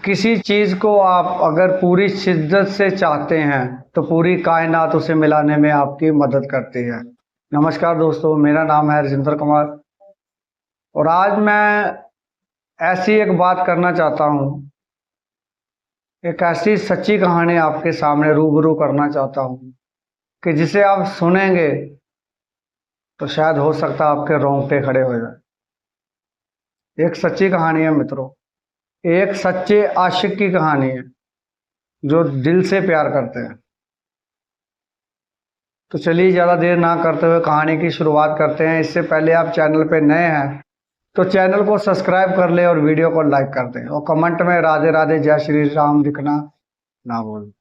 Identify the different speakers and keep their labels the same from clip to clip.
Speaker 1: किसी चीज को आप अगर पूरी शिद्दत से चाहते हैं तो पूरी कायनात उसे मिलाने में आपकी मदद करती है। नमस्कार दोस्तों, मेरा नाम है राजेंद्र कुमार और आज मैं ऐसी एक बात करना चाहता हूँ। एक ऐसी सच्ची कहानी आपके सामने रूबरू करना चाहता हूँ कि जिसे आप सुनेंगे तो शायद हो सकता है आपके रोंगटे खड़े हो जाए। एक सच्ची कहानी है मित्रों, एक सच्चे आशिक की कहानी है जो दिल से प्यार करते हैं। तो चलिए ज़्यादा देर ना करते हुए कहानी की शुरुआत करते हैं। इससे पहले आप चैनल पे नए हैं तो चैनल को सब्सक्राइब कर ले और वीडियो को लाइक कर दें और कमेंट में राधे राधे जय श्री राम लिखना ना भूलें।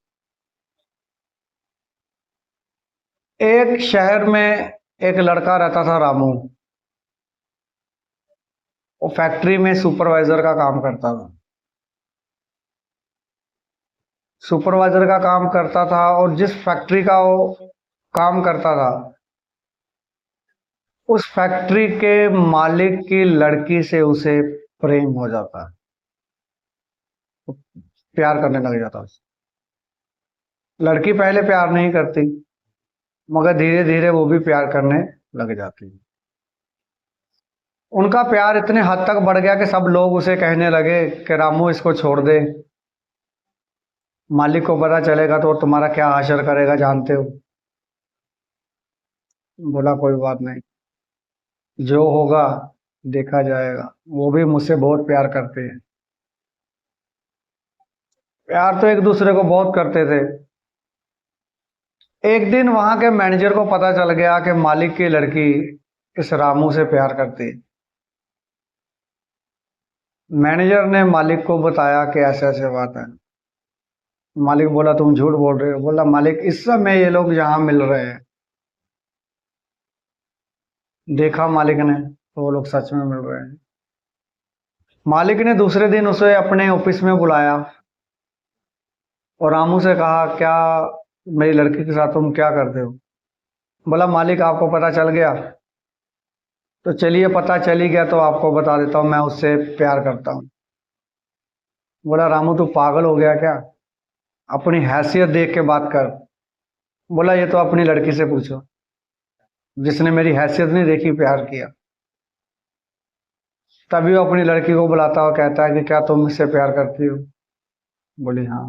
Speaker 1: एक शहर में एक लड़का रहता था, रामू। वो फैक्ट्री में सुपरवाइजर का काम करता था। सुपरवाइजर का काम करता था और जिस फैक्ट्री का वो काम करता था उस फैक्ट्री के मालिक की लड़की से उसे प्रेम हो जाता है, प्यार करने लग जाता है। लड़की पहले प्यार नहीं करती मगर धीरे धीरे वो भी प्यार करने लग जाती है। उनका प्यार इतने हद तक बढ़ गया कि सब लोग उसे कहने लगे कि रामू इसको छोड़ दे, मालिक को पता चलेगा तो तुम्हारा क्या हाशर करेगा जानते हो। बोला कोई बात नहीं, जो होगा देखा जाएगा। वो भी मुझसे बहुत प्यार करते हैं। प्यार तो एक दूसरे को बहुत करते थे। एक दिन वहां के मैनेजर को पता चल गया कि मालिक की लड़की इस रामू से प्यार करती है। मैनेजर ने मालिक को बताया कि ऐसे ऐसे बात है। मालिक बोला तुम झूठ बोल रहे हो। बोला मालिक इस समय ये लोग यहाँ मिल रहे हैं। देखा मालिक ने तो वो लोग सच में मिल रहे हैं। मालिक ने दूसरे दिन उसे अपने ऑफिस में बुलाया और रामू से कहा क्या मेरी लड़की के साथ तुम क्या करते हो। बोला मालिक आपको पता चल गया। तो चलिए पता चल ही गया तो आपको बता देता हूँ, मैं उससे प्यार करता हूँ। बोला रामू तू पागल हो गया क्या, अपनी हैसियत देख के बात कर। बोला ये तो अपनी लड़की से पूछो जिसने मेरी हैसियत नहीं देखी प्यार किया। तभी वो अपनी लड़की को बुलाता और कहता है कि क्या तुम इससे प्यार करती हो। बोली हाँ।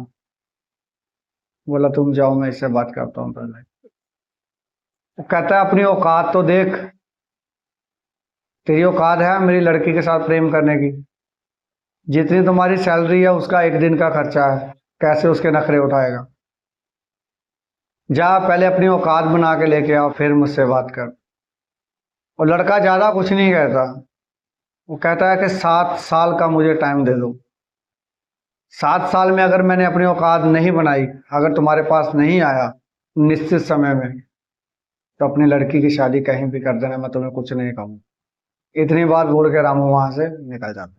Speaker 1: बोला तुम जाओ मैं इससे बात करता हूँ पहले। वो कहता है अपनी औकात तो देख, तेरी औकात है मेरी लड़की के साथ प्रेम करने की। जितनी तुम्हारी सैलरी है उसका एक दिन का खर्चा है, कैसे उसके नखरे उठाएगा। जा पहले अपनी औकात बना के लेके आओ फिर मुझसे बात कर। और लड़का ज्यादा कुछ नहीं कहता, वो कहता है कि 7 साल का मुझे टाइम दे दो। 7 साल में अगर मैंने अपनी औकात नहीं बनाई, अगर तुम्हारे पास नहीं आया निश्चित समय में, तो अपनी लड़की की शादी कहीं भी कर देना, मैं तुम्हें कुछ नहीं कहूँगा। इतनी बात बोल के रामू वहां से निकल जाता।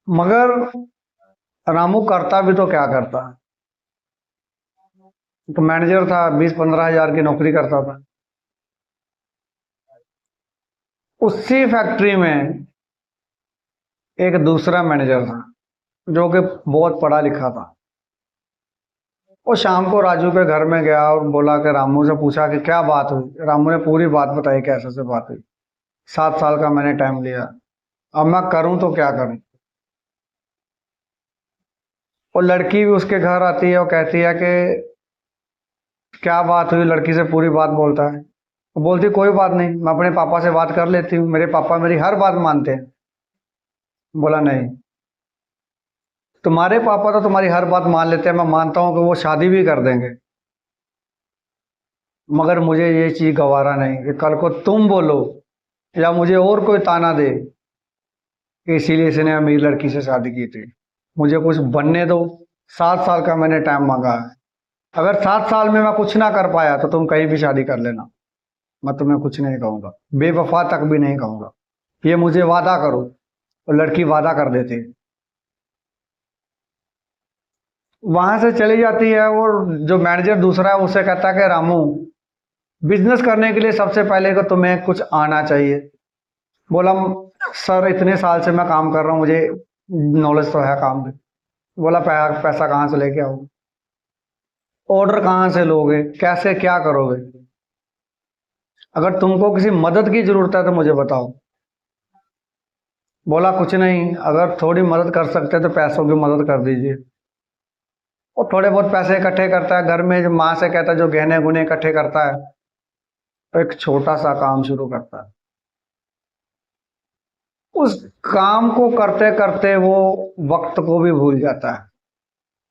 Speaker 1: मगर रामू करता भी तो क्या करता। तो मैनेजर था, 20-15 हजार की नौकरी करता था। उसी फैक्ट्री में एक दूसरा मैनेजर था जो कि बहुत पढ़ा लिखा था। वो शाम को राजू के घर में गया और बोला कि रामू से पूछा कि क्या बात हुई। रामू ने पूरी बात बताई कैसे से बात हुई। 7 साल का मैंने टाइम लिया, अब मैं करूं तो क्या करूं। और लड़की भी उसके घर आती है और कहती है कि क्या बात हुई। लड़की से पूरी बात बोलता है। वो बोलती कोई बात नहीं, मैं अपने पापा से बात कर लेती हूँ, मेरे पापा मेरी हर बात मानते हैं। बोला नहीं, तुम्हारे पापा तो तुम्हारी हर बात मान लेते हैं, मैं मानता हूं कि वो शादी भी कर देंगे, मगर मुझे ये चीज गवारा नहीं कि कल को तुम बोलो या मुझे और कोई ताना दे कि इसीलिए इसने अमीर लड़की से शादी की थी। मुझे कुछ बनने दो। 7 साल का मैंने टाइम मांगा है। अगर 7 साल में मैं कुछ ना कर पाया तो तुम कहीं भी शादी कर लेना, मैं तुम्हें कुछ नहीं कहूंगा, बेवफा तक भी नहीं कहूंगा। ये मुझे वादा करो। और लड़की वादा कर देती है, वहां से चली जाती है। और जो मैनेजर दूसरा है उसे कहता है कि रामू बिजनेस करने के लिए सबसे पहले को तुम्हें कुछ आना चाहिए। बोला सर इतने साल से मैं काम कर रहा हूँ, मुझे नॉलेज तो है काम में। बोला पैसा कहाँ से लेके आओगे, ऑर्डर कहाँ से लोगे, कैसे क्या करोगे? अगर तुमको किसी मदद की जरूरत है तो मुझे बताओ। बोला कुछ नहीं, अगर थोड़ी मदद कर सकते तो पैसों की मदद कर दीजिए। वो थोड़े बहुत पैसे इकट्ठे करता है, घर में जो माँ से कहता है जो गहने गुने इकट्ठे करता है, तो एक छोटा सा काम शुरू करता है। उस काम को करते करते वो वक्त को भी भूल जाता है।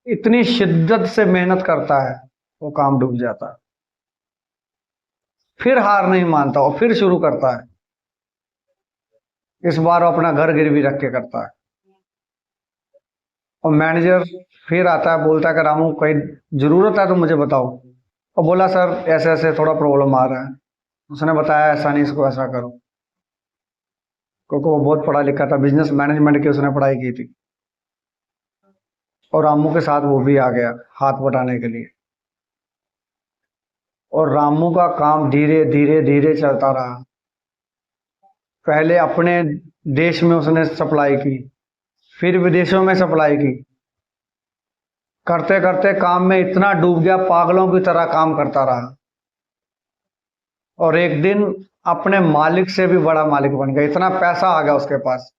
Speaker 1: इतनी शिद्दत से मेहनत करता है, वो काम डूब जाता है। फिर हार नहीं मानता और फिर शुरू करता है। इस बार वो अपना घर गिरवी रख के करता है। और मैनेजर फिर आता है, बोलता है कि रामू कोई जरूरत है तो मुझे बताओ। और बोला सर ऐसे ऐसे थोड़ा प्रॉब्लम आ रहा है। उसने बताया ऐसा नहीं, इसको ऐसा करो, क्योंकि वो बहुत पढ़ा लिखा था, बिजनेस मैनेजमेंट की उसने पढ़ाई की थी। और रामू के साथ वो भी आ गया हाथ बटाने के लिए। और रामू का काम धीरे धीरे धीरे चलता रहा। पहले अपने देश में उसने सप्लाई की, फिर विदेशों में सप्लाई की। करते करते काम में इतना डूब गया, पागलों की तरह काम करता रहा। और एक दिन अपने मालिक से भी बड़ा मालिक बन गया, इतना पैसा आ गया उसके पास।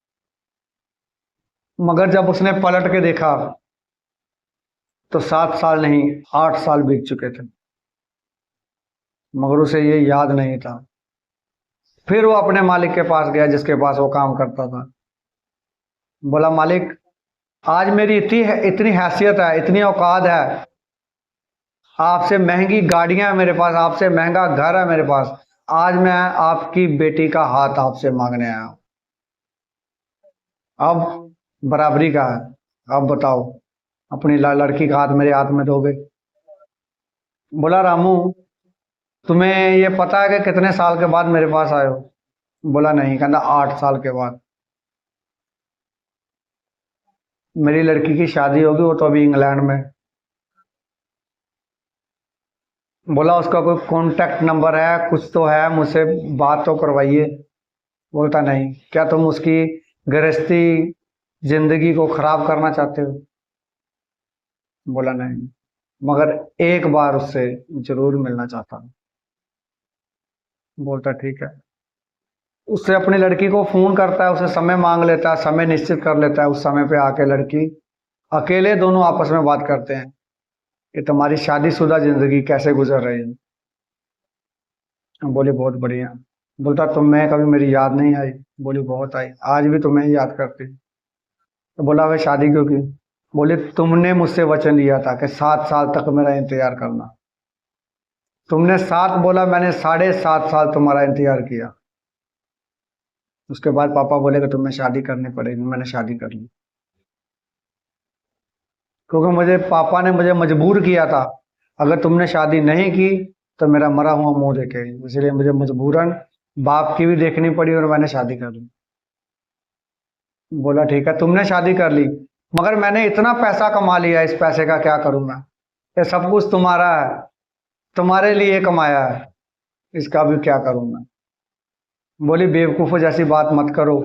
Speaker 1: मगर जब उसने पलट के देखा तो 7 साल नहीं 8 साल बीत चुके थे, मगर उसे ये याद नहीं था। फिर वो अपने मालिक के पास गया जिसके पास वो काम करता था। बोला मालिक, आज मेरी इतनी हैसियत है, इतनी औकात है, आपसे महंगी गाड़ियां हैं मेरे पास, आपसे महंगा घर है मेरे पास, आज मैं आपकी बेटी का हाथ आपसे मांगने आया हूं। अब बराबरी का है, अब बताओ अपनी लड़की का हाथ मेरे हाथ में दोगे? बोला रामू, तुम्हें ये पता है कि कितने साल के बाद मेरे पास आए हो? बोला नहीं। कहना 8 साल के बाद। मेरी लड़की की शादी होगी, वो तो अभी इंग्लैंड में। बोला उसका कोई कॉन्टैक्ट नंबर है, कुछ तो है, मुझसे बात तो करवाइए। बोलता नहीं। क्या तुम उसकी गृहस्थी जिंदगी को खराब करना चाहते हो? बोला नहीं, मगर एक बार उससे जरूर मिलना चाहता हूं। बोलता ठीक है। उससे अपनी लड़की को फोन करता है, उसे समय मांग लेता है, समय निश्चित कर लेता है। उस समय पे आके लड़की अकेले दोनों आपस में बात करते हैं कि तुम्हारी शादीशुदा जिंदगी कैसे गुजर रही है। बोली बहुत बढ़िया। बोलता तुम्हें कभी मेरी याद नहीं आई? बोली बहुत आई, आज भी तुम्हें ही याद करती। तो बोला वे शादी क्यों की? बोले तुमने मुझसे वचन लिया था कि 7 साल तक मेरा इंतजार करना। तुमने 7 बोला, मैंने 7.5 साल तुम्हारा इंतजार किया। उसके बाद पापा बोले कि तुम्हें शादी करनी पड़ेगी। मैंने शादी कर ली, क्योंकि मुझे पापा ने मुझे मजबूर किया था। अगर तुमने शादी नहीं की तो मेरा मरा हुआ मुंह देखे, इसलिए मुझे मजबूरन बाप की भी देखनी पड़ी और मैंने शादी कर ली। बोला ठीक है, तुमने शादी कर ली, मगर मैंने इतना पैसा कमा लिया, इस पैसे का क्या करूं मैं? ये सब कुछ तुम्हारा है, तुम्हारे लिए कमाया है, इसका भी क्या करूं मैं? बोली बेवकूफो जैसी बात मत करो,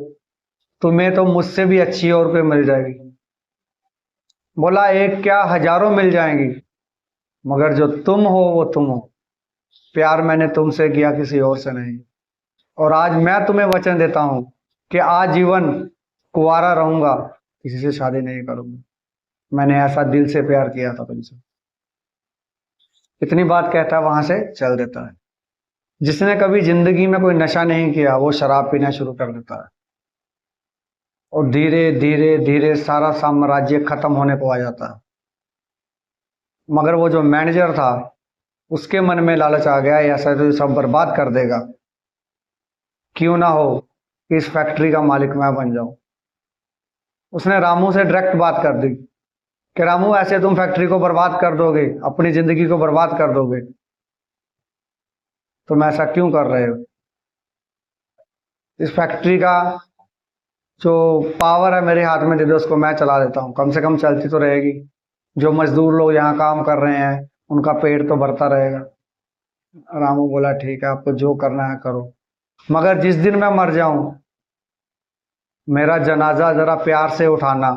Speaker 1: तुम्हें तो मुझसे भी अच्छी और कोई मिल जाएगी। बोला एक क्या हजारों मिल जाएंगी, मगर जो तुम हो वो तुम हो। प्यार मैंने तुमसे किया, किसी और से नहीं। और आज मैं तुम्हें वचन देता हूं कि आजीवन कुंवारा रहूंगा, किसी से शादी नहीं करूंगा। मैंने ऐसा दिल से प्यार किया था तुमसे। इतनी बात कहता है, वहां से चल देता है। जिसने कभी जिंदगी में कोई नशा नहीं किया वो शराब पीना शुरू कर देता है, और धीरे धीरे धीरे सारा साम्राज्य खत्म होने को आ जाता है। मगर वो जो मैनेजर था, उसके मन में लालच आ गया, ऐसा तो सब बर्बाद कर देगा, क्यों ना हो कि इस फैक्ट्री का मालिक मैं बन जाऊं। उसने रामू से डायरेक्ट बात कर दी कि रामू ऐसे तुम फैक्ट्री को बर्बाद कर दोगे, अपनी जिंदगी को बर्बाद कर दोगे, तुम ऐसा क्यों कर रहे हो? इस फैक्ट्री का जो पावर है मेरे हाथ में दे दो, उसको मैं चला देता हूँ, कम से कम चलती तो रहेगी। जो मजदूर लोग यहाँ काम कर रहे हैं उनका पेट तो भरता रहेगा। रामू बोला ठीक है, आपको जो करना है करो, मगर जिस दिन मैं मर जाऊं मेरा जनाजा जरा प्यार से उठाना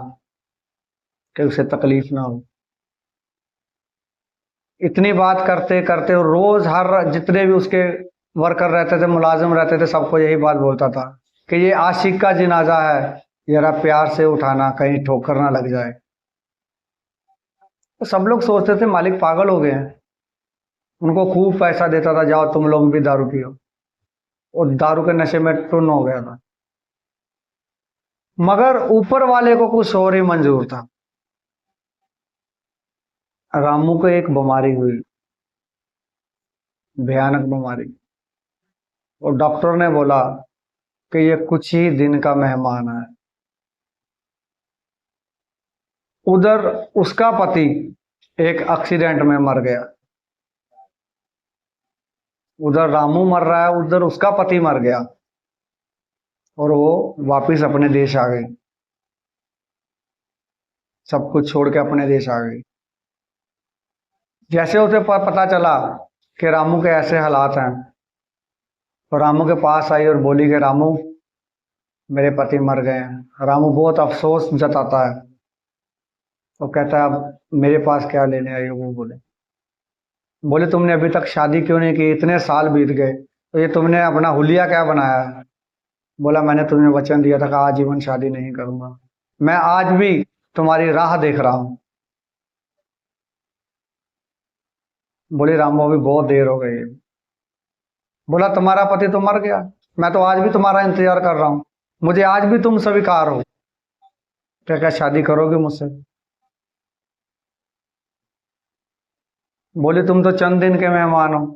Speaker 1: कि उसे तकलीफ ना हो। इतनी बात करते करते और रोज हर जितने भी उसके वर्कर रहते थे, मुलाजिम रहते थे, सबको यही बात बोलता था कि ये आशिक का जनाजा है, जरा प्यार से उठाना, कहीं ठोकर ना लग जाए। तो सब लोग सोचते थे मालिक पागल हो गए हैं। उनको खूब पैसा देता था, जाओ तुम लोग भी दारू पियो, और दारू के नशे में टुन हो गया था। मगर ऊपर वाले को कुछ और ही मंजूर था। रामू को एक बीमारी हुई, भयानक बीमारी, और डॉक्टर ने बोला कि ये कुछ ही दिन का मेहमान है। उधर उसका पति एक एक्सीडेंट में मर गया, उधर रामू मर रहा है, उधर उसका पति मर गया, और वो वापिस अपने देश आ गई, सब कुछ छोड़ के अपने देश आ गई। जैसे उसे पता चला कि रामू के ऐसे हालात हैं, तो रामू के पास आई और बोली कि रामू, मेरे पति मर गए हैं। रामू बहुत अफसोस जताता है, तो कहता है अब मेरे पास क्या लेने आई हो। वो बोले तुमने अभी तक शादी क्यों नहीं की, इतने साल बीत गए, तो ये तुमने अपना हुलिया क्या बनाया है। बोला मैंने तुम्हें वचन दिया था कि आजीवन शादी नहीं करूंगा, मैं आज भी तुम्हारी राह देख रहा हूं। बोले रामू अभी बहुत देर हो गई है। बोला तुम्हारा पति तो मर गया, मैं तो आज भी तुम्हारा इंतजार कर रहा हूं, मुझे आज भी तुम स्वीकार हो, क्या क्या शादी करोगे मुझसे। बोले तुम तो चंद दिन के मेहमान हो।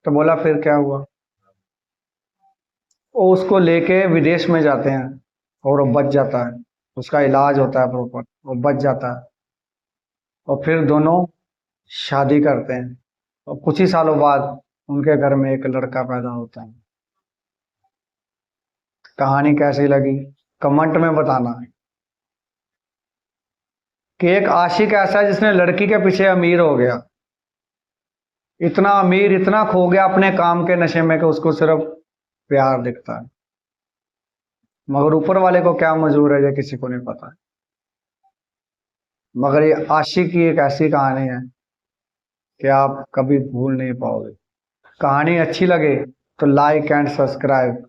Speaker 1: तो बोला फिर क्या हुआ। वो उसको लेके विदेश में जाते हैं, और वो बच जाता है, उसका इलाज होता है प्रॉपर, वो बच जाता है, और फिर दोनों शादी करते हैं, और कुछ ही सालों बाद उनके घर में एक लड़का पैदा होता है। कहानी कैसी लगी कमेंट में बताना। कि एक आशिक ऐसा है जिसने लड़की के पीछे अमीर हो गया, इतना अमीर, इतना खो गया अपने काम के नशे में कि उसको सिर्फ प्यार दिखता है, मगर ऊपर वाले को क्या मंजूर है ये किसी को नहीं पता। मगर ये आशिक की एक ऐसी कहानी है कि आप कभी भूल नहीं पाओगे। कहानी अच्छी लगे तो लाइक एंड सब्सक्राइब।